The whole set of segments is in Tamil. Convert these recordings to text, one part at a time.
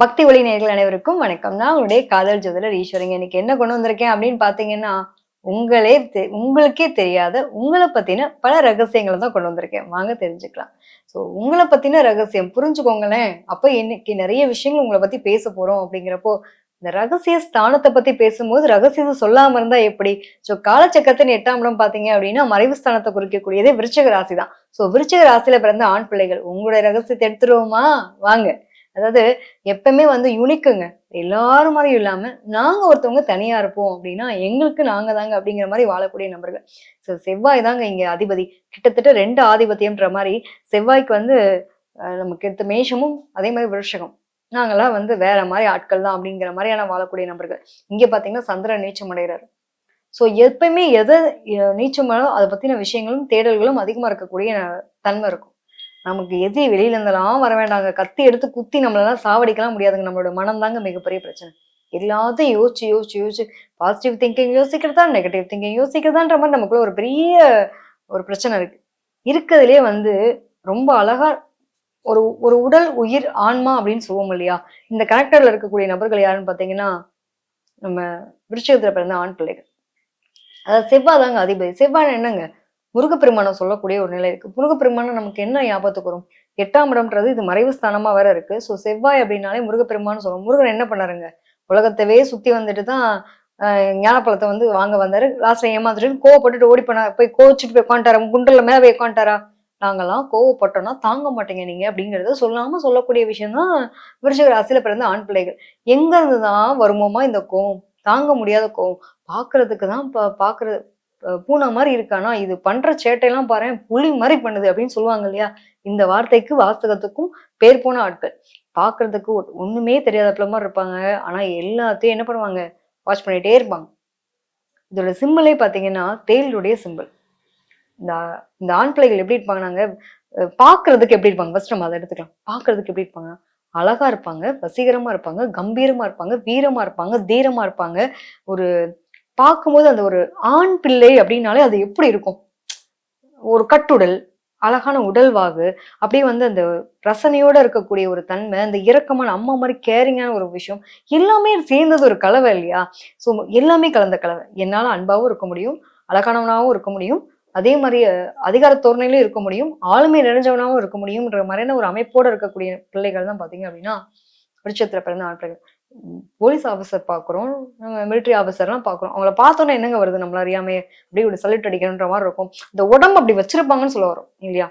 பக்தி ஒளி நேயர்கள் அனைவருக்கும் வணக்கம். நான் உங்களுடைய காதல் ஜோதிடர் ஈஸ்வரிங்க. இன்னைக்கு என்ன கொண்டு வந்திருக்கேன் அப்படின்னு பார்த்தீங்கன்னா, உங்களுக்கே தெரியாத உங்கள பத்தின பல ரகசியங்கள தான் கொண்டு வந்திருக்கேன். வாங்க தெரிஞ்சுக்கலாம். உங்கள பத்தின ரகசியம் புரிஞ்சுக்கோங்களேன். அப்ப இன்னைக்கு நெறைய விஷயங்கள் உங்கள பத்தி பேச போறோம் அப்படிங்கிறப்போ, இந்த ரகசிய ஸ்தானத்த பத்தி பேசும்போது ரகசியத்த சொல்லாம இருந்தா எப்படி? காலச்சக்கரத்தின் 8ஆம் இடம் பார்த்தீங்க அப்படின்னா, மறைவு ஸ்தானத்த குறிக்கக்கூடியதே விருச்சிக ராசி தான். விருச்சிக ராசியில பிறந்த ஆண் பிள்ளைகள், உங்களுடைய ரகசியத்த எடுத்துருவோமா? வாங்க. அதாவது எப்பவுமே வந்து யுனிக்குங்க. எல்லாரும் மாரியும் இல்லாம, நாங்க ஒருத்தவங்க தனியா இருப்போம் அப்டின்னா, எங்களுக்கு நாங்க தாங்க அப்படிங்கிற மாரி வாழக்கூடிய நபர்கள். செவ்வாய் தாங்க இங்க அதிபதி. கிட்டத்தட்ட 2 ஆதிபத்தியம்ன்ற மாரி செவ்வாய்க்கு வந்து நமக்கு எடுத்த மேஷமும், அதே மாரி விருஷகம். நாங்கலாம் வந்து வேற மாரி ஆட்கள் தான் அப்படிங்கிற மாரியான வாழக்கூடிய நபர்கள். இங்க பார்த்தீங்கன்னா, சந்திரன் நீச்சம் அடைறாரு. எப்பயுமே நீச்சமானோ அத பத்தின விஷயங்களும், தேடல்களும் அதிகமா இருக்கக்கூடிய தன்மை இருக்கும். நமக்கு எதிரி வெளியில இருந்தெல்லாம் வர வேண்டாங்க. கத்தி எடுத்து குத்தி நம்மளலாம் சாவடிக்கலாம் முடியாதுங்க. நம்மளோட மனம் தாங்க மிகப்பெரிய பிரச்சனை. எல்லாத்தையும் யோசிச்சு, யோசிச்சு, யோசிச்சு பாசிட்டிவ் திங்கிங் யோசிக்கிறதா, நெகட்டிவ் திங்கிங் யோசிக்கிறதான்ற மாரி நமக்குள்ள ஒரு பெரிய ஒரு பிரச்சனை இருக்கு. இருக்கறதுலயே வந்து ரொம்ப அழகா ஒரு ஒரு உடல், உயிர், ஆன்மா அப்படின்னு சொல்லுவோம் இல்லையா? இந்த கேரக்டர்ல இருக்கக்கூடிய நபர்கள் யாருன்னு பார்த்தீங்கன்னா, நம்ம விருச்சிகத்துல பிறந்த ஆண் பிள்ளைகள். அதாவது செவ்வாய் தாங்க அதிபதி. செவ்வாய்னா என்னங்க? முருகப்பெருமான சொல்லக்கூடிய ஒரு நிலை இருக்கு. முருகப்பெருமான்னா நமக்கு என்ன ஞாபகத்துக்கு வரும்? 8ஆம் இடம்ன்றது இது மறைவு ஸ்தானமா வேற இருக்கு. செவ்வாய் அப்படின்னாலே முருகப்பெருமான்னு சொல்லுவோம். முருகன் என்ன பண்ணாருங்க? உலகத்தவே சுத்தி வந்துட்டு தான் ஞானப்பழத்த வந்து வாங்க வந்தாரு. லாஸ்ட்ல ஏமாந்துட்டு கோவப்பட்டுட்டு ஓடி போய் கோவிச்சுட்டு போய் உட்காந்துட்டாரா? குண்டுல மேல போய் உட்காந்துட்டாரா? நாங்கலாம் கோவப்பட்டோம்னா தாங்க மாட்டீங்க நீங்க அப்படிங்கிறத சொல்லாம சொல்லக்கூடிய விஷயம் தான் விருச்சிக ராசியில பிறந்த ஆண் பிள்ளைகள். எங்க இருந்து தான் வருமோமா இந்த கோவம்? தாங்க முடியாத கோவம். பார்க்கறதுக்கு தான் பார்க்கறது பூனை மாரி இருக்கு. ஆனா இது பண்ற சேட்டையெல்லாம் பாரேன் புலி மாரி பண்ணுது அப்படின்னு சொல்லுவாங்க இல்லையா? இந்த வார்த்தைக்கு வாஸ்தகத்துக்கும் பேர் போன ஆட்கள். பார்க்கறதுக்கு ஒண்ணுமே தெரியாதப்பல மாரி இருப்பாங்க. ஆனா எல்லாத்தையும் என்ன பண்ணுவாங்க? வாட்ச் பண்ணிட்டே இருப்பாங்க. இதோட சிம்பலே பார்த்தீங்கன்னா, தேளுடைய சிம்பல். இந்த இந்த ஆண் பிள்ளைகள் எப்படி இருப்பாங்கன்னாங்க, பார்க்கறதுக்கு எப்படி இருப்பாங்க? ஃபர்ஸ்ட் நம்ம அத எடுத்துக்கலாம். பார்க்கறதுக்கு எப்படி இருப்பாங்க? அழகா இருப்பாங்க, வசீகரமா இருப்பாங்க, கம்பீரமா இருப்பாங்க, வீரமா இருப்பாங்க, தீரமா இருப்பாங்க. ஒரு பார்க்கும்போது அந்த ஒரு ஆண் பிள்ளை அப்படின்னாலே அது எப்படி இருக்கும்? ஒரு கட்டுடல், அழகான உடல்வாகு, அப்படியே வந்து அந்த ரசனையோட இருக்கக்கூடிய ஒரு தன்மை, அந்த இரக்கமான அம்மா மாரி கேரிங்கான ஒரு விஷயம், எல்லாமே சேர்ந்தது ஒரு கலவை இல்லையா? ஸோ எல்லாமே கலந்த கலவை. என்னால அன்பாவும் இருக்க முடியும், அழகானவனாவும் இருக்க முடியும், அதே மாரி அதிகார தோரணையிலும் இருக்க முடியும், ஆளுமை நிறைஞ்சவனாவும் இருக்க முடியும்ன்ற மாரியான ஒரு அமைப்போட இருக்கக்கூடிய பிள்ளைகள் தான் பார்த்தீங்க அப்படின்னா, விருட்சத்தில பிறந்த ஆண் பிள்ளைகள். போலீஸ் ஆஃபீசர் பார்க்குறோம், மிலிட்டரி ஆஃபீசர்லாம் பார்க்குறோம். அவங்கள பார்த்தோனே என்னங்க வருது நம்மள அறியாமயே? அப்படியே ஒரு சல்யூட் அடிக்கணுன்ற மாரி இருக்கும். இந்த உடம்பு அப்படி வச்சிருப்பாங்கன்னு சொல்ல வரோம் இல்லையா?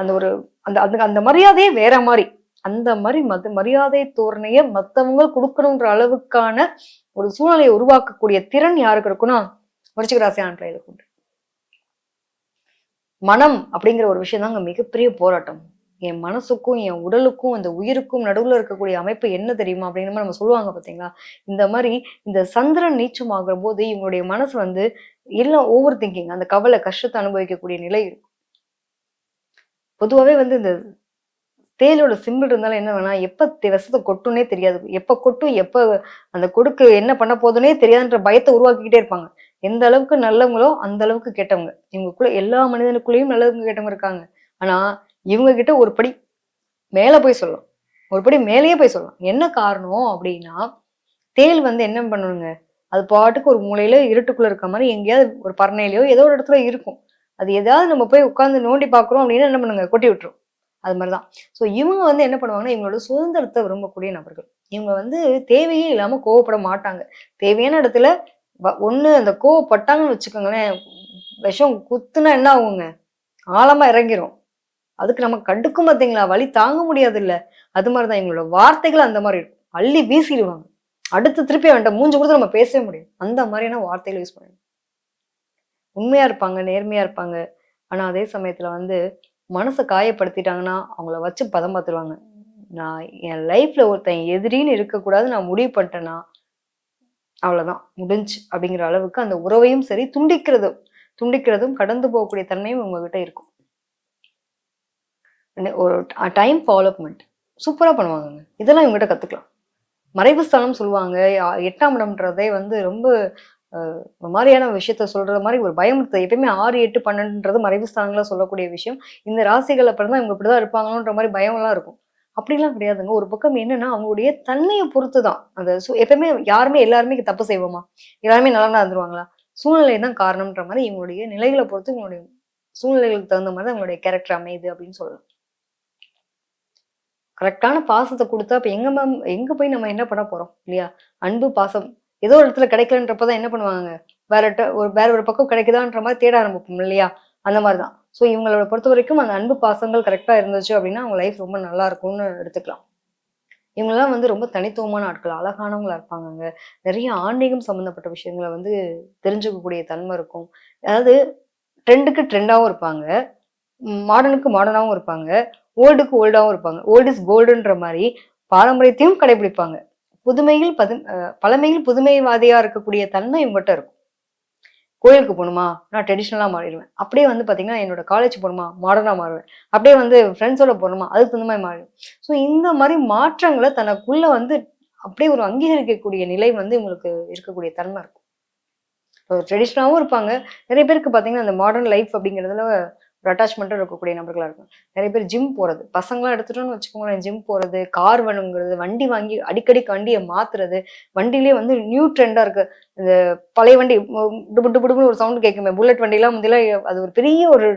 அந்த ஒரு அந்த அந்த அந்த மரியாதையே வேற மாரி. அந்த மாரி மரியாதை தோரணைய மத்தவங்க குடுக்கணுன்ற அளவுக்கான ஒரு சூழ்நிலையை உருவாக்கக்கூடிய திறன் யாருக்கு இருக்குன்னா, விருச்சிக ராசி ஆண் பிள்ளைகளுக்கு உண்டு. மனம் அப்படிங்கிற ஒரு விஷயம் தாங்க மிகப்பெரிய போராட்டம். என் மனசுக்கும், என் உடலுக்கும், அந்த உயிருக்கும் நடுவுல இருக்கக்கூடிய அமைப்பு என்ன தெரியுமா? அப்படிங்கிற மாரி நம்ம சொல்லுவாங்க பார்த்தீங்களா? இந்த மாரி இந்த சந்திரன் நீச்சம் ஆகும்போது இவங்களுடைய மனசு வந்து எல்லாம் ஓவர் திங்கிங் அந்த கவலை, கஷ்டத்த அனுபவிக்கக்கூடிய நிலை இருக்கும். பொதுவாவே வந்து இந்த தேளோட சிம்பிள் இருந்தாலும் என்ன வேணா, எப்ப விஷத்த கொட்டும்னே தெரியாது. எப்ப கொட்டும், எப்ப அந்த கொடுக்கு என்ன பண்ண போதுன்னே தெரியாதுன்ற பயத்த உருவாக்கிக்கிட்டே இருப்பாங்க. எந்த அளவுக்கு நல்லவங்களோ, அந்த அளவுக்கு கெட்டவங்க. இவங்களுக்குள்ள எல்லா மனிதனுக்குள்ளேயும் நல்லவங்க, கெட்டவங்க இருக்காங்க. ஆனா, இவங்க கிட்ட ஒரு படி மேல போய் சொல்லலாம். ஒரு படி மேலேயே போய் சொல்லலாம். என்ன காரணம் அப்டின்னா, தேள் வந்து என்ன பண்ணுங்க, அது பாட்டுக்கு ஒரு மூலையில இருட்டுக்குள்ள இருக்க மாரி எங்கேயாவது ஒரு பரணையிலயோ, ஏதோ ஒரு இடத்துல இருக்கும். அது எதாவது நம்ம போய் உட்கார்ந்து நோண்டி பார்க்குறோம் அப்டின்னா என்ன பண்ணுங்க, கொட்டி விட்டுரும். அது மாரி தான். இவங்க வந்து என்ன பண்ணுவாங்கன்னா, இவங்களோட சுதந்திரத்த விரும்பக்கூடிய நபர்கள். இவங்க வந்து தேவையே இல்லாம கோவப்பட மாட்டாங்க. தேவையான இடத்துல ஒண்ணு அந்த கோவப்பட்டாங்கன்னு வச்சுக்கோங்களேன், விஷம் குத்துனா என்ன ஆகுங்க? ஆழமா இறங்கிரும். அதுக்கு நம்ம கண்டுக்கும் பார்த்தீங்களா? வலி தாங்க முடியாதுல்ல. அது மாரி தான் இவங்களோட வார்த்தைகள் அந்த மாரி இருக்கும். அள்ளி வீசிருவாங்க. அடுத்து திருப்பி அவன்ட்ட மூஞ்சி குடுத்து நம்ம பேசவே முடியாது. அந்த மாரியான வார்த்தைகள யூஸ் பண்ணுவாங்க. உண்மையா இருப்பாங்க, நேர்மையா இருப்பாங்க. ஆனா அதே சமயத்துல வந்து மனச காயப்படுத்திட்டாங்கன்னா, அவங்கள வச்சு பதம் பார்த்துருவாங்க. நான் என் லைஃப்ல ஒருத்தன் எதிரின்னு இருக்கக்கூடாதுன்னு நான் முடிவு பண்ணிட்டேன்னா, அவ்வளதான் முடிஞ்சுச்சு அப்படிங்கிற அளவுக்கு அந்த உறவையும் சரி துண்டிக்கிறதும் கடந்து போகக்கூடிய தன்மையும் உங்ககிட்ட இருக்கும். ஒரு டைம் ஃபாலோப்மென்ட் சூப்பரா பண்ணுவாங்கங்க. இதெல்லாம் இவங்ககிட்ட கத்துக்கலாம். மறைவு ஸ்தலம் சொல்லுவாங்க. 8ஆம் இடம்ன்றதே வந்து ரொம்ப ஒரு மாரியான விஷயத்த சொல்ற மாரி ஒரு பயமுறுத்தல். எப்பயுமே 6, 8, 12ன்றது மறைவு ஸ்தானங்கள சொல்லக்கூடிய விஷயம். இந்த ராசிகள்ல பிறந்தா இவங்க இப்படிதான் இருப்பாங்களோன்ற மாரி பயம்லாம் இருக்கும். அப்படிலாம் கிடையாதுங்க. ஒரு பக்கம் என்னன்னா, அவங்களுடைய தன்மைய பொறுத்து தான். அந்த எப்பவுமே யாருமே எல்லாருமே தப்பு செய்வோமா? எல்லாருமே நல்லவங்களா இருந்துருவாங்களா? சூழ்நிலை தான் காரணம்ன்ற மாரி இவங்களுடைய நிலைகள பொறுத்து, இவங்களுடைய சூழ்நிலைகளுக்கு தகுந்த மாரி தான் அவங்களுடைய கேரக்டர் அமையுது அப்படின்னு சொல்லலாம். கரெக்ட்டான பாசத்த குடுத்தா, அப்ப எங்க போய் நம்ம என்ன பண்ண போறோம்? இல்லையா? அன்பு, பாசம் ஏதோ ஒரு இடத்துல கிடைக்கலன்றப்ப தான் என்ன பண்ணுவாங்க? வேற ஒரு பக்கம் கிடைக்குதான்ற மாரி தேட ஆரம்பிப்போம் இல்லையா? அந்த மாரி தான். இவங்கள பொறுத்தவரைக்கும் அந்த அன்பு, பாசங்கள் கரெக்ட்டா இருந்துச்சு அப்டின்னா, அவங்க லைஃப் ரொம்ப நல்லா இருக்கும்னு எடுத்துக்கலாம். இவங்கலாம் ரொம்ப தனித்துவமான ஆட்கள். அழகானவங்களா இருப்பாங்கங்க. நெறைய ஆன்மீகம் சம்மந்தப்பட்ட விஷயங்கள தெரிஞ்சுக்கக்கூடிய தன்மை இருக்கும். அதாவது ட்ரெண்டுக்கு ட்ரெண்டாவும் இருப்பாங்க. மாடர்னுக்கு மாடர்னாவும் இருப்பாங்க. ஓல்டுக்கு ஓல்டாவும் இருப்பாங்க. ஓல்ட் இஸ் கோல்டுன்ற மாரி பாரம்பரியத்தையும் கடைபிடிப்பாங்க. புதுமையில் பழமையில் புதுமைவாதியா இருக்கக்கூடிய தன்மை இவங்கட்ட இருக்கும். கோயிலுக்கு போணுமா, நான் ட்ரெடிஷனலா மாறிருவேன். அப்படியே பார்த்தீங்கன்னா, என்னோட காலேஜ் போணுமா, மாடர்னா மாறுவேன். அப்படியே ஃப்ரெண்ட்ஸோட போணுமா, அதுக்கு தகுந்த மாரி மாறுவேன். இந்த மாரி மாற்றங்கள தனக்குள்ள அப்படியே ஒரு அங்கீகரிக்கக்கூடிய நிலை இவங்களுக்கு இருக்கக்கூடிய தன்மை இருக்கும். ட்ரெடிஷனலாவும் இருப்பாங்க. நெறைய பேருக்கு பார்த்தீங்கன்னா, அந்த மாடர்ன் லைஃப் அப்படிங்கிறதுல ஒரு அட்டாச்மெண்ட்டும் இருக்கக்கூடிய நபர்களா இருக்கும். நெறைய பேர் ஜிம் போறது. பசங்கலாம் எடுத்துட்டோம்னு வச்சுக்கோங்களேன், ஜிம் போறது, கார் வேணுங்கிறது, வண்டி வாங்கி அடிக்கடிக்கு வண்டிய மாத்துறது, வண்டியிலேயே நியூ ட்ரெண்டா இருக்கு. இந்த பழைய வண்டி டுபு டுபு டுபுன்னு ஒரு சவுண்ட் கேட்குமே, புல்லட் வண்டிலாம் முந்திலாம் அது ஒரு பெரிய ஒரு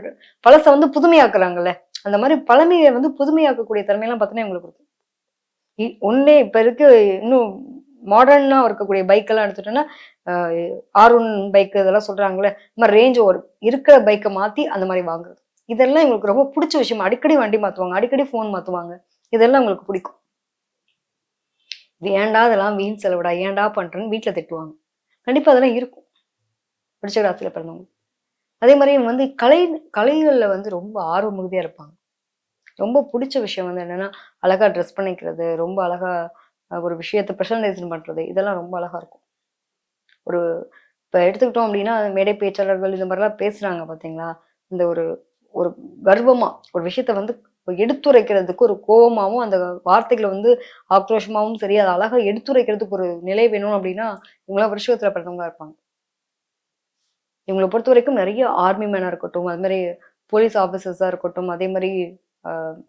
பழச புதுமையாக்குறாங்கல்ல. அந்த மாரி பழமைய புதுமையாக்கக்கூடிய தன்மைலாம் பார்த்தீங்கன்னா, இவங்களுக்கு இருக்கும். ஒண்ணே இப்ப இன்னும் மாடர்னா இருக்கக்கூடிய பைக் எல்லாம் எடுத்துட்டோம்னா, அ R1 பைக் இதெல்லாம் சொல்றாங்கல்ல. இந்த மாரி ரேஞ்ச் ஒரு இருக்கிற பைக்க மாத்தி அந்த மாரி வாங்குறது. இதெல்லாம் இவங்களுக்கு ரொம்ப புடிச்ச விஷயம். அடிக்கடி வண்டி மாத்துவாங்க. அடிக்கடி ஃபோன் மாத்துவாங்க. இதெல்லாம் உங்களுக்கு பிடிக்கும். "ஏன்டா இதெல்லாம் வீண் செலவுடா, ஏன்டா பண்றேன்னு" வீட்ல திட்டுவாங்க. கண்டிப்பா அதெல்லாம் இருக்கும். விருச்சிக ராசியில பிறந்தவங்க. அதே மாரி இவங்க கலைகள்ல ரொம்ப ஆர்வ மிகுதியா இருப்பாங்க. ரொம்ப புடிச்ச விஷயம் என்னன்னா, அழகா ட்ரெஸ் பண்ணிக்கிறது, ரொம்ப அழகா ஒரு விஷயத்த பிரசன்டேஷன் பண்றது, இதெல்லாம் ரொம்ப அழகா இருக்கும். ஒரு இப்ப எடுத்துக்கிட்டோம் அப்டின்னா, மேடை பேச்சாளர்கள் இந்த மாரிலாம் பேசுறாங்க பார்த்தீங்களா? இந்த ஒரு ஒரு கர்வமா ஒரு விஷயத்த எடுத்துரைக்கிறதுக்கு ஒரு கோவமாவும், அந்த வார்த்தைகள ஆக்ரோஷமாவும் சரி, அத அழகா எடுத்துரைக்கிறதுக்கு ஒரு நிலை வேணும் அப்டின்னா, இவங்கலாம் விருச்சிகத்துல பிறந்தவங்களா இருப்பாங்க. இவங்கள பொறுத்தவரைக்கும் நெறைய ஆர்மி மேனா இருக்கட்டும், அது மாரி போலீஸ் ஆஃபீசர்ஸா இருக்கட்டும், அதே மாரி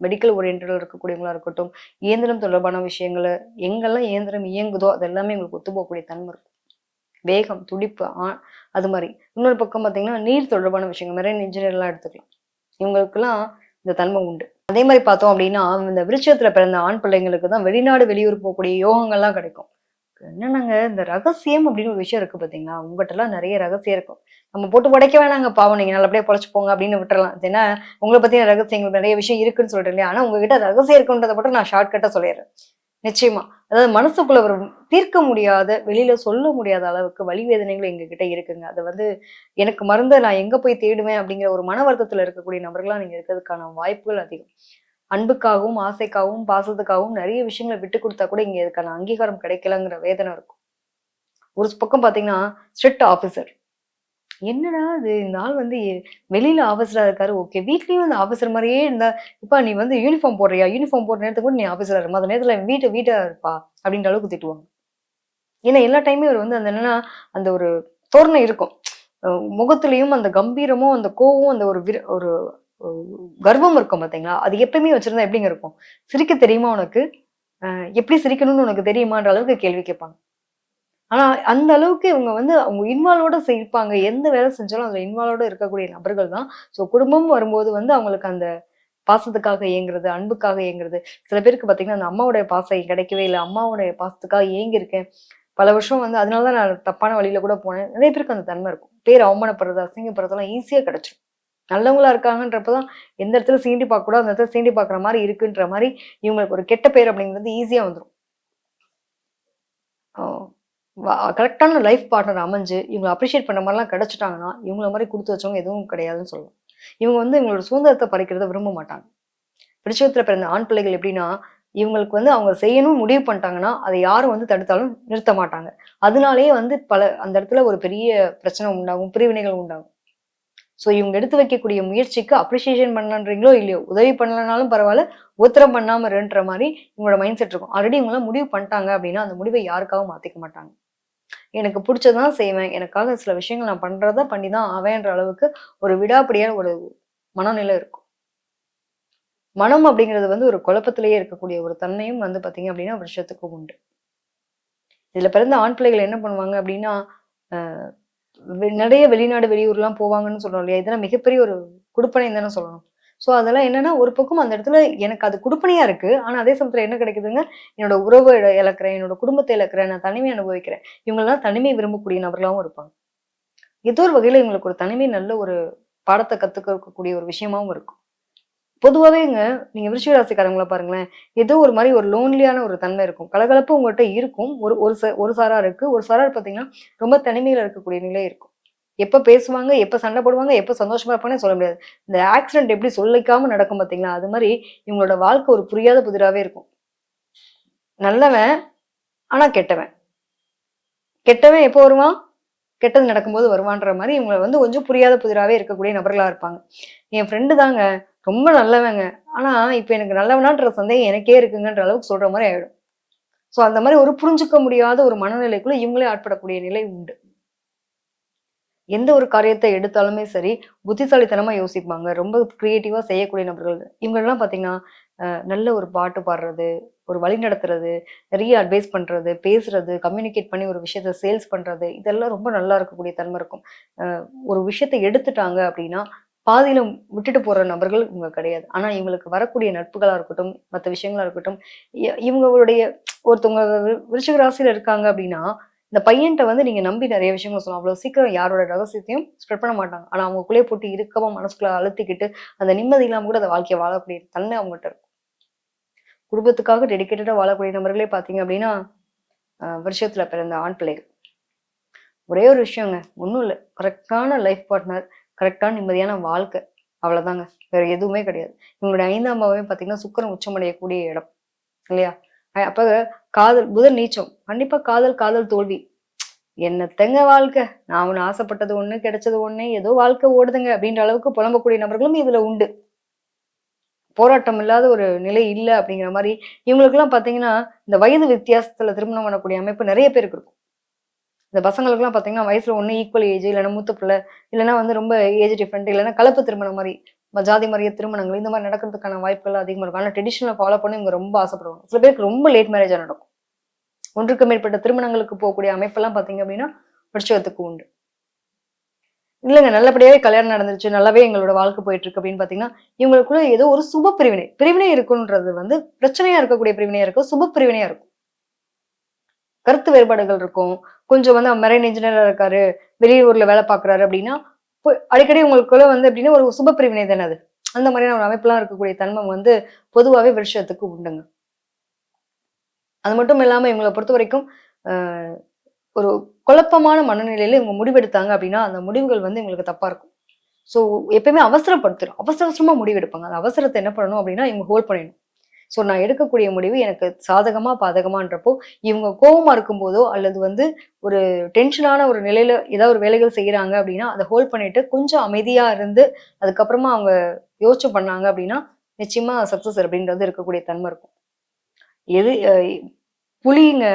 மெடிக்கல் ஓரியன்டடா இருக்கக்கூடியவங்களா இருக்கட்டும், இயந்திரம் தொடர்பான விஷயங்கள எங்கெல்லாம் இயந்திரம் இயங்குதோ, அது எல்லாமே எங்களுக்கு ஒத்து போகக்கூடிய தன்மை இருக்கும். வேகம், துடிப்பு அது மாரி. இன்னொரு பக்கம் பார்த்தீங்கன்னா, நீர் தொடர்பான விஷயங்கள் மெரைன் இன்ஜினியர்லாம் எடுத்துக்கலாம். இவங்களுக்கெல்லாம் இந்த தன்மை உண்டு. அதே மாரி பார்த்தோம் அப்டின்னா, இந்த விருட்சத்துல பிறந்த ஆண் பிள்ளைங்களுக்கு தான் வெளிநாடு, வெளியூர் போகக்கூடிய யோகங்கள்லாம் கிடைக்கும். என்னன்னாங்க, இந்த ரகசியம் அப்படின்னு ஒரு விஷயம் இருக்கு பார்த்தீங்களா? உங்கட்டலாம் நெறைய ரகசியம் இருக்கும். நம்ம போட்டு உடைக்க வேணாங்க பாவம் நீங்க நல்லபடியா பொழச்சு போங்க அப்படின்னு விட்டுறலாம். ஏன்னா, உங்கள பத்தின ரகசியங்கள் நெறைய விஷயம் இருக்குன்னு சொல்றேன் இல்லையா? ஆனா உங்ககிட்ட ரகசியம் இருக்குன்றத மட்டும் நான் ஷார்ட்கட்டா சொல்லிர்றேன். நிச்சயமா. அதாவது மனசுக்குள்ள ஒரு தீர்க்க முடியாத, வெளியில சொல்ல முடியாத அளவுக்கு வலி வேதனைகள் எங்ககிட்ட இருக்குங்க. அத எனக்கு மருந்த நான் எங்க போய் தேடுவேன் அப்படிங்கிற ஒரு மன வருத்தத்துல இருக்கக்கூடிய நபர்களா நீங்க இருக்கிறதுக்கான வாய்ப்புகள் அதிகம். அன்புக்காகவும், ஆசைக்காகவும், பாசத்துக்காகவும் நெறைய விஷயங்கள விட்டு குடுத்தா கூட இங்க இதுக்கான அங்கீகாரம் கிடைக்கலங்கிற வேதனை இருக்கும். ஒரு பக்கம் பார்த்தீங்கன்னா, ஸ்ட்ரிக்ட் ஆஃபீசர். என்னடா இது இந்த ஆள் வெளியில ஆஃபீஸரா இருக்காரு. ஓகே. வீட்லயும் இந்த ஆஃபீஸர் மாரியே இருந்தா, "எப்பா நீ யூனிஃபார்ம் போடுறியா? யூனிஃபார்ம் போடுற நேரத்துக்கு கூட நீ ஆஃபீஸரா இரு. மத்த நேரத்துல வீட்டா இருப்பா" அப்படின்ற அளவுக்கு திட்டுவாங்க. ஏன்னா எல்லா டைமும் இவர் அந்த என்னன்னா, அந்த ஒரு தோரணை இருக்கும். அ முகத்திலயும் அந்த கம்பீரமும், அந்த கோவம், அந்த ஒரு அ கர்வம் இருக்கும் பார்த்தீங்களா? அது எப்பயுமே வச்சிருந்தா எப்படிங்க இருக்கும்? "சிரிக்க தெரியுமா உனக்கு? எப்படி சிரிக்கணும்னு உனக்கு தெரியுமான்ற?" அளவுக்கு கேள்வி கேட்பாங்க. ஆனா, அந்த அளவுக்கு இவங்க அவங்க இன்வால்வோட இருப்பாங்க. எந்த வேலை செஞ்சாலும் அதுல இன்வால்வோட இருக்கக்கூடிய நபர்கள் தான். குடும்பம் வரும்போது அவங்களுக்கு அந்த பாசத்துக்காக ஏங்குறது, அன்புக்காக ஏங்குறது. சில பேருக்கு பார்த்தீங்கன்னா, அந்த அம்மாவுடைய பாசம் கிடைக்கவே இல்ல. அம்மாவுடைய பாசத்துக்காக ஏங்கியிருக்கேன். பல வருஷம் அதனால தான் நான் தப்பான வழியில கூட போனேன். நெறைய பேருக்கு அந்த தன்மை இருக்கும். பேர் அவமானப்படுறது, அசிங்கப்படுறதெல்லாம் ஈஸியா கிடைச்சிரும். நல்லவங்களா இருக்காங்கன்றப்ப தான் எந்த இடத்துல சீண்டி பார்க்கக்கூடாதோ, அந்த இடத்துல சீண்டி பார்க்குற மாரி இருக்குன்ற மாரி இவங்களுக்கு ஒரு கெட்ட பேர் அப்படிங்கிறது ஈஸியா வந்துரும். ஆ. கரெக்ட்டான லைஃப் பார்ட்னர் அமைஞ்சு, இவங்கள அப்ரிஷியேட் பண்ண மாரிலாம் கிடைச்சுட்டாங்கன்னா, இவங்கள மாரி குடுத்து வச்சவங்க எதுவும் கிடையாதுன்னு சொல்லலாம். இவங்க இவங்களோட சுதந்திரத்த பறிக்கிறத விரும்ப மாட்டாங்க. விருச்சிகத்துல பிறந்த ஆண் பிள்ளைகள் எப்படின்னா, இவங்களுக்கு அவங்க செய்யணும்னு முடிவு பண்ணிட்டாங்கன்னா, அத யாரும் தடுத்தாலும் நிறுத்த மாட்டாங்க. அதனாலேயே அந்த இடத்துல ஒரு பெரிய பிரச்சனை உண்டாகும். பிரிவினைகள் உண்டாகும். இவங்க எடுத்து வைக்கக்கூடிய முயற்சிக்கு அப்ரிசியேஷன் பண்ணலன்றீங்களோ இல்லையோ, உதவி பண்ணலனாலும் பரவால்ல, உத்தரம் பண்ணாம இருன்ற மாரி இவங்களோட மைண்ட் செட் இருக்கும். ஆல்ரெடி இவங்கலாம் முடிவு பண்ணிட்டாங்க அப்படின்னா, அந்த முடிவை யாருக்காகவும் மாத்திக்க மாட்டாங்க. எனக்கு புடிச்சது தான் செய்வேன். எனக்காக சில விஷயங்கள் நான் பண்றத பண்ணி தான் ஆவேன்ற அளவுக்கு ஒரு விடாப்பிடியான ஒரு மனநிலை இருக்கும். மனம் அப்படிங்கிறது வந்து ஒரு குழப்பத்திலேயே இருக்கக்கூடிய ஒரு தன்மையும் வந்து பாத்தீங்க அப்படின்னா விஷயத்துக்கு உண்டு. இதுல பிறந்த ஆண் பிள்ளைகள் என்ன பண்ணுவாங்க அப்படின்னா, அஹ் நிறைய வெளிநாடு வெளியூர்லாம் போவாங்கன்னு சொல்றோம் இல்லையா? இதெல்லாம் மிகப்பெரிய ஒரு குடுப்பனைன்னு தானே சொல்லணும். ஸோ அதெல்லாம் என்னன்னா, ஒரு பக்கம் அந்த இடத்துல எனக்கு அது குடுப்பனையா இருக்கு. ஆனா அதே சமயத்துல என்ன கிடைக்குதுங்க, என்னோட உறவ இழக்கிறேன், என்னோட குடும்பத்த இழக்கிறேன், நான் தனிமை அனுபவிக்கிறேன். இவங்கலாம் தனிமை விரும்பக்கூடிய நபர்களாவும் இருப்பாங்க. ஏதோ ஒரு வகையில இவங்களுக்கு ஒரு தனிமை நல்ல ஒரு பாடத்த கத்துக்கக்கூடிய ஒரு விஷயமாவும் இருக்கும். பொதுவாவேங்க நீங்க விருச்சிக ராசிக்காரங்கள பாருங்களேன், ஏதோ ஒரு மாரி ஒரு லோன்லியான ஒரு தன்மை இருக்கும். கலகலப்பு உங்கள்ட்ட இருக்கும். ஒரு ஒரு ஒரு சாரார் இருக்கு. ஒரு சாரார் பார்த்தீங்கன்னா, ரொம்ப தனிமையில இருக்கக்கூடிய நிலை இருக்கும். எப்ப பேசுவாங்க, எப்ப சண்டை போடுவாங்க, எப்ப சந்தோஷமா இருப்பாங்கன்னே சொல்ல முடியாது. இந்த ஆக்சிடென்ட் எப்படி சொல்லிக்காம நடக்கும் பார்த்தீங்களா? அது மாரி இவங்களோட வாழ்க்கை ஒரு புரியாத புதிராவே இருக்கும். நல்லவன், ஆனா கெட்டவன். கெட்டவன் எப்போ வருவான்? கெட்டது நடக்கும்போது வருவான்ற மாரி இவங்க வந்து கொஞ்சம் புரியாத புதிராவே இருக்கக்கூடிய நபர்களா இருப்பாங்க. என் ஃப்ரெண்டு தாங்க. ரொம்ப நல்லவங்க. ஆனா, இப்ப எனக்கு நல்லவனான்ற சந்தேகம் எனக்கே இருக்குங்கன்ற அளவுக்கு சொல்ற மாரி ஆயிடும். ஸோ அந்த மாரி ஒரு புரிஞ்சுக்க முடியாத ஒரு மனநிலைக்குள்ள இவங்களே ஆட்படக்கூடிய நிலை உண்டு. எந்த ஒரு காரியத்த எடுத்தாலுமே சரி, புத்திசாலித்தனமா யோசிப்பாங்க. ரொம்ப கிரியேட்டிவா செய்யக்கூடிய நபர்கள். இவங்கலாம் பார்த்தீங்கன்னா, நல்ல ஒரு பாட்டு பாடுறது, ஒரு வழி நடத்துறது, நிறைய அட்வைஸ் பண்றது, பேசுறது, கம்யூனிகேட் பண்ணி ஒரு விஷயத்த சேல்ஸ் பண்றது, இதெல்லாம் ரொம்ப நல்லா இருக்கக்கூடிய தன்மை இருக்கும். அ ஒரு விஷயத்த எடுத்துட்டாங்க அப்படின்னா, பாதியில விட்டுட்டு போற நபர்கள் இவங்க கிடையாது. ஆனா இவங்களுக்கு வரக்கூடிய நட்புகளா இருக்கட்டும், மத்த விஷயங்களா இருக்கட்டும், இவங்களுடைய ஒருத்தவங்க விருச்சிக ராசியில இருக்காங்க அப்படின்னா, இந்த பையன்ட்ட வந்து நீங்க நம்பி நெறைய விஷயங்கள் சொல்லலாம். அவ்வளவு சீக்கிரம் யாரோட ரகசியத்தையும் ஸ்ப்ரெட் பண்ண மாட்டாங்க. ஆனா அவங்களுக்குள்ளேயே போட்டு இறுக்கமா மனசுக்குள்ள அழுத்திக்கிட்டு, அந்த நிம்மதி இல்லாம கூட அந்த வாழ்க்கைய வாழக்கூடிய தன்மை அவங்கட்ட இருக்கும். குடும்பத்துக்காக டெடிகேட்டடா வாழக்கூடிய நபர்களே பார்த்தீங்க அப்படின்னா, வருஷத்துல பிறந்த ஆண் பிள்ளைகள். ஒரே ஒரு விஷயங்க. ஒண்ணும் இல்ல. கரெக்ட்டான லைஃப் பார்ட்னர், கரெக்ட்டான நிம்மதியான வாழ்க்கை. அவ்வளோதாங்க. வேற எதுவுமே கிடையாது. இவங்களுடைய 5ஆம் பாவமே பார்த்தீங்கன்னா, சுக்கிரன் உச்சமடையக்கூடிய இடம். இல்லையா? அப்ப காதல் புதன் நீச்சம். கண்டிப்பா காதல், காதல் தோல்வி. என்னத்தங்க வாழ்க்கை? நான் ஒண்ணு ஆசைப்பட்டது ஒண்ணு, கிடைச்சது ஒண்ணு, ஏதோ வாழ்க்கை ஓடுதுங்க அப்படின்ற அளவுக்கு புலம்பக்கூடிய நபர்களும் இதுல உண்டு. போராட்டம் இல்லாத ஒரு நிலை இல்ல அப்படிங்கிற மாரி, இவங்களுக்கெல்லாம் பார்த்தீங்கன்னா, இந்த வயது வித்தியாசத்துல திருமணம் பண்ணக்கூடிய அமைப்பு நெறைய பேருக்கு இருக்கும். இந்த பசங்களுக்கெல்லாம் பார்த்தீங்கன்னா, வயசுல ஒண்ணு ஈக்குவல் ஏஜ் இல்லன்னா மூத்த பிள்ளை, இல்லன்னா வந்து ரொம்ப ஏஜ் டிஃபரண்ட் இல்லன்னா கலப்பு திருமணம் மாரி. ஜாதி மாரியே திருமணங்கள் இந்த மாரி நடக்கிறதுக்கான வாய்ப்புகள் அதிகமா இருக்கும். ஆனா ட்ரெடிஷனல ஃபாலோ பண்ண இவங்க ரொம்ப ஆசைப்படுவாங்க. சில பேருக்கு ரொம்ப லேட் மேரேஜா நடக்கும். ஒன்றுக்கு மேற்பட்ட திருமணங்களுக்கு போகக்கூடிய அமைப்பெல்லாம் பார்த்தீங்க அப்படின்னா, விருச்சகத்துக்கு உண்டு. இல்லங்க நல்லபடியாவே கல்யாணம் நடந்துருச்சு. நல்லாவே எங்களோட வாழ்க்கை போயிட்டு இருக்கு அப்படின்னு பார்த்தீங்கன்னா, இவங்களுக்குள்ள ஏதோ ஒரு சுப பிரிவினை. பிரிவினை இருக்குன்றது வந்து பிரச்சனையா இருக்கக்கூடிய பிரிவினையா இருக்கும். சுப பிரிவினையா இருக்கும். கருத்து வேறுபாடுகள் இருக்கும். கொஞ்சம் வந்து மெரைன் இன்ஜினியரா இருக்காரு. வெளியூர்ல வேலை பார்க்குறாரு அப்படின்னா, அடிக்கடி உங்களுக்குள்ள வந்து எப்படின்னா ஒரு சுப பிரிவினை தானே அது. அந்த மாதிரியான ஒரு அமைப்புலாம் இருக்கக்கூடிய தன்மை வந்து பொதுவாவே விருட்சத்துக்கு உண்டுங்க. அது மட்டும் இல்லாம இவங்கள பொறுத்தவரைக்கும், அ ஒரு குழப்பமான மனநிலையில இவங்க முடிவெடுத்தாங்க அப்படின்னா, அந்த முடிவுகள் வந்து இவங்களுக்கு தப்பா இருக்கும். ஸோ எப்பயுமே அவசரப்படுத்திரும். அவசர அவசரமா முடிவெடுப்பாங்க. அந்த அவசரத்த என்ன பண்ணணும் அப்படின்னா, இவங்க ஹோல்ட் பண்ணிடணும். ஸோ நான் எடுக்கக்கூடிய முடிவு எனக்கு சாதகமா, பாதகமான்றப்போ, இவங்க கோவமா இருக்கும்போதோ, அல்லது வந்து ஒரு டென்ஷனான ஒரு நிலையில ஏதாவது ஒரு வேலைகள் செய்றாங்க அப்படின்னா, அத ஹோல்ட் பண்ணிட்டு கொஞ்சம் அமைதியா இருந்து, அதுக்கப்புறமா அவங்க யோசிச்சு பண்ணாங்க அப்படின்னா, நிச்சயமா சக்சஸ் அப்படின்றது இருக்கக்கூடிய தன்மை இருக்கும். எது புலிங்க,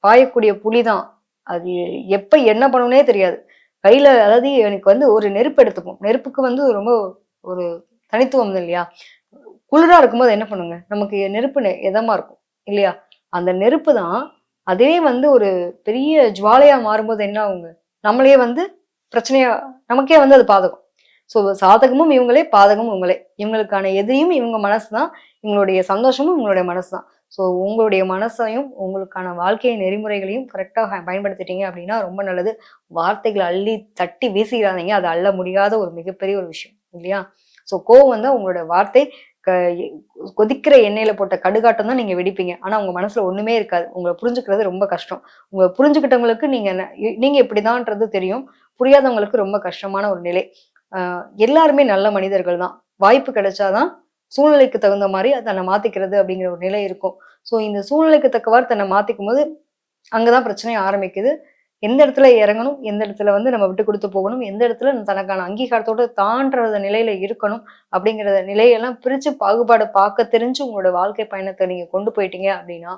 பாயக்கூடிய புலி தான். அது எப்ப என்ன பண்ணும்னே தெரியாது. கையில அதாவது எனக்கு வந்து ஒரு நெருப்பு எடுத்துப்போம். நெருப்புக்கு வந்து ரொம்ப ஒரு தனித்துவம் இல்லையா? குளிரா இருக்கும்போது என்ன பண்ணுங்க? நமக்கு நெருப்பு எதமா இருக்கும். இல்லையா? அந்த நெருப்பு தான் அதே வந்து ஒரு பெரிய ஜுவாலையா மாறும்போது என்ன ஆகுங்க? நம்மளையே வந்து பிரச்சனையா நமக்கே வந்து அது பாதகம். ஸோ சாதகமும் இவங்களே, பாதகமும் இவங்களே. இவங்களுக்கான எதிரியும் இவங்க மனசு தான். இவங்களுடைய சந்தோஷமும் இவங்களுடைய மனசு தான். ஸோ உங்களுடைய மனசையும், உங்களுக்கான வாழ்க்கை நெறிமுறைகளையும் கரெக்ட்டா பயன்படுத்திட்டீங்க அப்படின்னா ரொம்ப நல்லது. வார்த்தைகள அள்ளி தட்டி வீசிறாதீங்க. அது அள்ள முடியாத ஒரு மிகப்பெரிய ஒரு விஷயம். இல்லையா? ஸோ கோவம் வந்தா உங்களோட வார்த்தை க கொதிக்கிற எண்ணெயில போட்ட கடுகாட்டம் தான் நீங்க வெடிப்பீங்க. ஆனா உங்க மனசுல ஒண்ணுமே இருக்காது. உங்கள புரிஞ்சுக்கிறது ரொம்ப கஷ்டம். உங்கள புரிஞ்சுக்கிட்டவங்களுக்கு நீங்க இப்படிதான்ன்றது தெரியும். புரியாதவங்களுக்கு ரொம்ப கஷ்டமான ஒரு நிலை. அ எல்லாருமே நல்ல மனிதர்கள் தான். வாய்ப்பு கிடைச்சா தான் சூழ்நிலைக்கு தகுந்த மாரி தன்னை மாத்திக்கிறது அப்படிங்கிற ஒரு நிலை இருக்கும். ஸோ இந்த சூழ்நிலைக்கு தக்கவாறு தன்னை மாத்திக்கும்போது, அங்க தான் பிரச்சனை ஆரம்பிக்குது. எந்த இடத்துல இறங்கணும், எந்த இடத்துல வந்து நம்ம விட்டு குடுத்து போகணும், எந்த இடத்துல தனக்கான அங்கீகாரத்தோட தான்ற நிலையில இருக்கணும், அப்படிங்கிற நிலையெல்லாம் பிரிச்சு பாகுபாடு பார்க்க தெரிஞ்சு உங்களோட வாழ்க்கை பயணத்த நீங்க கொண்டு போயிட்டீங்க அப்படின்னா,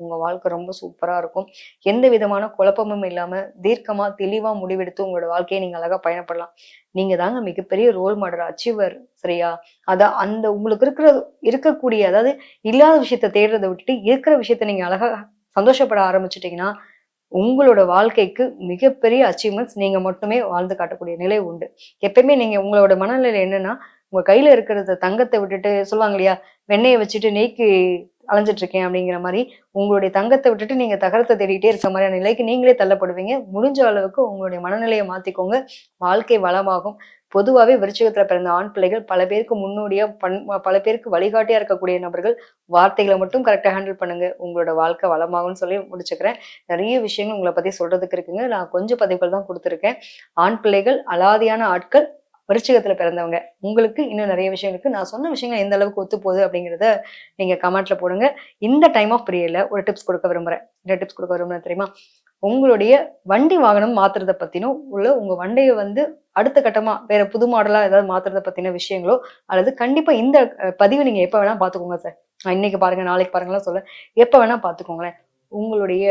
உங்க வாழ்க்கை ரொம்ப சூப்பரா இருக்கும். எந்த விதமான குழப்பமும் இல்லாம தீர்க்கமா, தெளிவா முடிவெடுத்து உங்களோட வாழ்க்கைய நீங்க அழகா பயணப்படலாம். நீங்க தாங்க மிகப்பெரிய ரோல் மாடல், அச்சீவர் சரியா? அந்த உங்களுக்கு இருக்கக்கூடிய அதாவது இல்லாத விஷயத்த தேடுறத விட்டுட்டு, இருக்கிற விஷயத்த நீங்க அழகா சந்தோஷப்பட ஆரம்பிச்சுட்டீங்கன்னா, உங்களோட வாழ்க்கைக்கு மிகப்பெரிய அச்சீவ்மெண்ட்ஸ் நீங்க மட்டுமே வாழ்ந்து காட்டக்கூடிய நிலை உண்டு. எப்பயுமே நீங்க உங்களோட மனநிலை என்னன்னா, உங்க கையில இருக்கிறத தங்கத்த விட்டுட்டு சொல்லுவாங்க இல்லையா? வெண்ணெய வச்சுட்டு நெய்க்கு அலைஞ்சுட்டு இருக்கேன் அப்படிங்கிற மாரி, உங்களுடைய தங்கத்த விட்டுட்டு நீங்க தகரத்த தேடிட்டே இருக்க மாரியான நிலைக்கு நீங்களே தள்ளப்படுவீங்க. முடிஞ்ச அளவுக்கு உங்களுடைய மனநிலைய மாத்திக்கோங்க. வாழ்க்கை வளமாகும். பொதுவாவே விருச்சிகத்துல பிறந்த ஆண் பிள்ளைகள் பல பேருக்கு முன்னோடியா பல பேருக்கு வழிகாட்டியா இருக்கக்கூடிய நபர்கள். வார்த்தைகள மட்டும் கரெக்ட்டா ஹேண்டில் பண்ணுங்க. உங்களோட வாழ்க்கை வளமாகும்னு சொல்லி முடிச்சுக்கிறேன். நெறைய விஷயங்கள் உங்கள பத்தி சொல்றதுக்கு இருக்குங்க. நான் கொஞ்சம் பதிவுகள் தான் குடுத்துருக்கேன். ஆண் பிள்ளைகள் அலாதியான ஆட்கள். விருச்சிகத்துல பிறந்தவங்க. உங்களுக்கு இன்னும் நெறைய விஷயம் இருக்கு. நான் சொன்ன விஷயங்கள் எந்த அளவுக்கு ஒத்துப்போகுது அப்படிங்கிறத நீங்க கமெண்ட்ல போடுங்க. இந்த டைம் ஆஃப் பீரியட்ல ஒரு டிப்ஸ் குடுக்க விரும்புறேன். என்ன டிப்ஸ் குடுக்க விரும்புறேன் தெரியுமா? உங்களுடைய வண்டி வாகனம் மாத்துறத பத்தினும், உங்க வண்டிய வந்து அடுத்த கட்டமா வேற புது மாடலா ஏதாவது மாத்துறத பத்தின விஷயங்களோ, அல்லது கண்டிப்பா இந்த பதிவு நீங்க எப்ப வேணா பார்த்துக்கோங்க சார். இன்னைக்கு பாருங்க, நாளைக்கு பாருங்கலாம் சொல்ல, எப்ப வேணா பார்த்துக்கோங்களேன். உங்களுடைய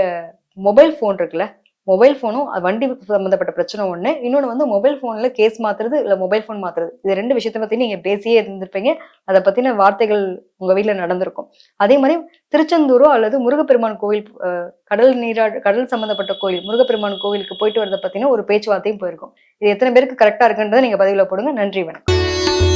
மொபைல் ஃபோன் இருக்குல்ல, மொபைல் ஃபோனும் வண்டி சம்மந்தப்பட்ட பிரச்சனை ஒண்ணு. இன்னொன்னு வந்து மொபைல் ஃபோன்ல கேஸ் மாத்துறது, இல்ல மொபைல் ஃபோன் மாத்துறது. இது 2 விஷயத்த பத்தி நீங்க பேசியே இருந்திருப்பீங்க. அத பத்தின வார்த்தைகள் உங்க வீட்ல நடந்திருக்கும். அதே மாரி திருச்செந்தூரோ அல்லது முருகப்பெருமான் கோவில் கடல் சம்மந்தப்பட்ட கோயில், முருகப்பெருமான் கோவிலுக்கு போயிட்டு வரத பத்தின ஒரு பேச்சுவார்த்தையும் போயிருக்கும். இது எத்தன பேருக்கு கரெக்ட்டா இருக்குன்றத நீங்க பதிவுல போடுங்க. நன்றி, வணக்கம்.